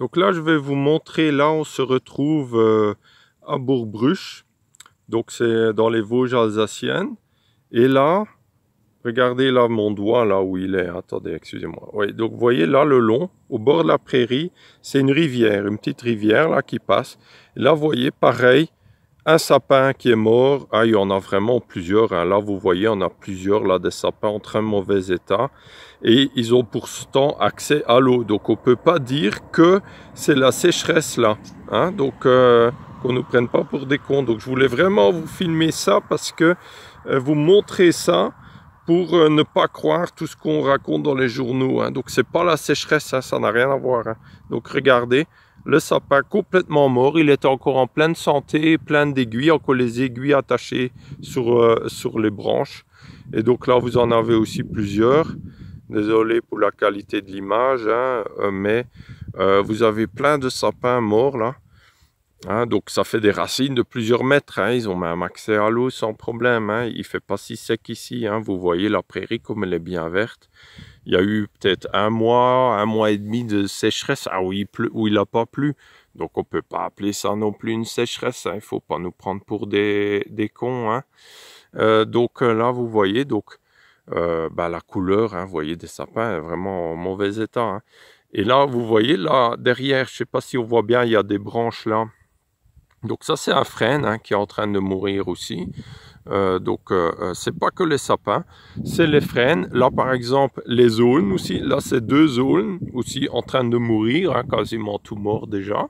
Donc là, je vais vous montrer, là, on se retrouve à Bourg-Bruche. Donc c'est dans les Vosges alsaciennes. Et là, regardez là mon doigt, là où il est. Attendez, excusez-moi. Oui, donc vous voyez là le long, au bord de la prairie, c'est une rivière, une petite rivière là qui passe. Et là, vous voyez, pareil, un sapin qui est mort. Ah, il y en a vraiment plusieurs. Hein. Là, vous voyez, on a plusieurs là des sapins en très mauvais état. Et ils ont pourtant accès à l'eau. Donc, on ne peut pas dire que c'est la sécheresse là. Hein. Donc, qu'on ne nous prenne pas pour des cons. Donc, je voulais vraiment vous filmer ça parce que vous montrer ça pour ne pas croire tout ce qu'on raconte dans les journaux. Hein. Donc, c'est pas la sécheresse, hein, ça n'a rien à voir. Hein. Donc, regardez. Le sapin complètement mort, il était encore en pleine santé, plein d'aiguilles, encore les aiguilles attachées sur les branches. Et donc là, vous en avez aussi plusieurs. Désolé pour la qualité de l'image, hein, mais vous avez plein de sapins morts là. Hein, donc ça fait des racines de plusieurs mètres. Hein, ils ont même accès à l'eau sans problème. Hein, il ne fait pas si sec ici. Hein, vous voyez la prairie comme elle est bien verte. Il y a eu peut-être un mois et demi de sécheresse où il n'a pas plu. Donc on ne peut pas appeler ça non plus une sécheresse. Hein. Il ne faut pas nous prendre pour des cons. Hein. Donc là, vous voyez la couleur, hein, vous voyez des sapins vraiment en mauvais état. Hein. Et là, vous voyez, là, derrière, je ne sais pas si on voit bien, il y a des branches là. Donc ça, c'est un frêne hein, qui est en train de mourir aussi. C'est pas que les sapins, c'est les frênes. Là, par exemple, les aulnes aussi. Là, c'est deux aulnes aussi en train de mourir, hein, quasiment tout mort déjà.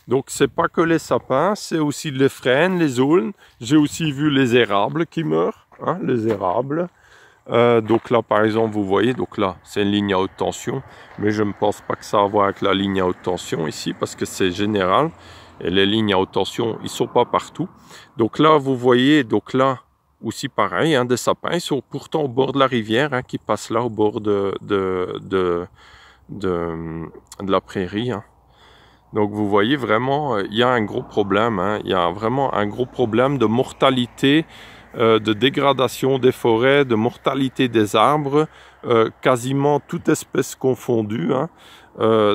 Donc, c'est pas que les sapins, c'est aussi les frênes, les aulnes. J'ai aussi vu les érables qui meurent, hein, les érables. Donc là, par exemple, vous voyez, donc là, c'est une ligne à haute tension, mais je ne pense pas que ça a à voir avec la ligne à haute tension ici, parce que c'est général. Et les lignes à haute tension, ils ne sont pas partout. Donc là, vous voyez, donc là, aussi pareil, hein, des sapins, ils sont pourtant au bord de la rivière, hein, qui passe là, au bord de la prairie. Hein. Donc vous voyez vraiment, il y a un gros problème, hein, il y a vraiment un gros problème de mortalité, de dégradation des forêts, de mortalité des arbres, quasiment toute espèce confondue. Hein.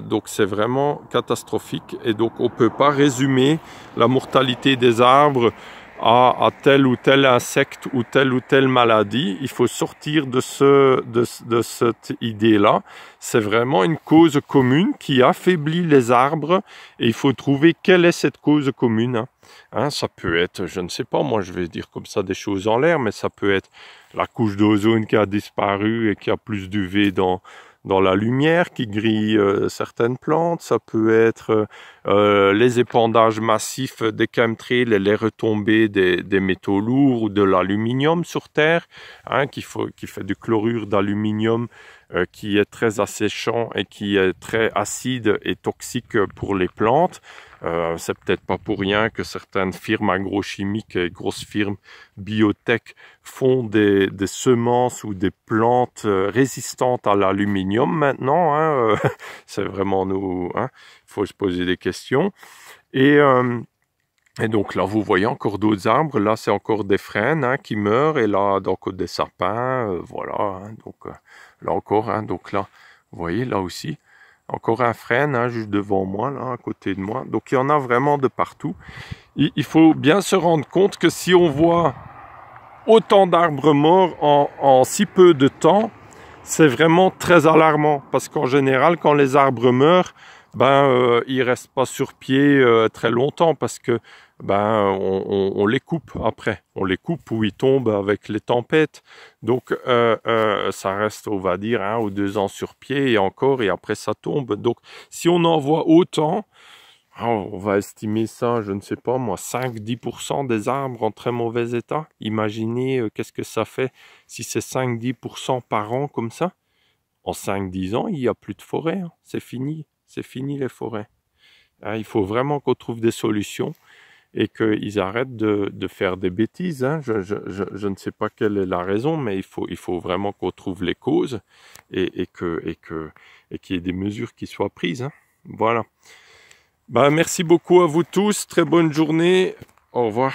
Donc c'est vraiment catastrophique et donc on ne peut pas résumer la mortalité des arbres à tel ou tel insecte ou telle maladie. Il faut sortir de cette idée-là. C'est vraiment une cause commune qui affaiblit les arbres et il faut trouver quelle est cette cause commune. Hein, ça peut être, je ne sais pas, moi je vais dire comme ça des choses en l'air, mais ça peut être la couche d'ozone qui a disparu et qui a plus d'UV dans la lumière qui grille certaines plantes, ça peut être les épandages massifs des chemtrails et les retombées des métaux lourds ou de l'aluminium sur Terre, hein, qui fait du chlorure d'aluminium qui est très asséchant et qui est très acide et toxique pour les plantes. C'est peut-être pas pour rien que certaines firmes agrochimiques et grosses firmes biotech font des semences ou des plantes résistantes à l'aluminium maintenant. Hein, c'est vraiment nous, hein, faut se poser des questions. Et donc là, vous voyez encore d'autres arbres. Là, c'est encore des frênes hein, qui meurent. Et là, donc des sapins. Voilà. Hein, donc là encore. Hein, donc là, vous voyez, là aussi. Encore un frêne hein, juste devant moi, là, à côté de moi. Donc, il y en a vraiment de partout. Il faut bien se rendre compte que si on voit autant d'arbres morts en si peu de temps, c'est vraiment très alarmant. Parce qu'en général, quand les arbres meurent, ils restent pas sur pied très longtemps parce que on les coupe après. On les coupe ou ils tombent avec les tempêtes. Donc ça reste, on va dire, 1 ou 2 ans sur pied et encore, et après ça tombe. Donc si on en voit autant, on va estimer ça, je ne sais pas moi, 5-10% des arbres en très mauvais état. Imaginez qu'est-ce que ça fait si c'est 5-10% par an comme ça. En 5-10 ans, il n'y a plus de forêt. Hein. C'est fini les forêts. Hein, il faut vraiment qu'on trouve des solutions et qu'ils arrêtent de faire des bêtises. Hein. Je ne sais pas quelle est la raison, mais il faut vraiment qu'on trouve les causes et qu'il y ait des mesures qui soient prises. Hein. Voilà. Merci beaucoup à vous tous. Très bonne journée. Au revoir.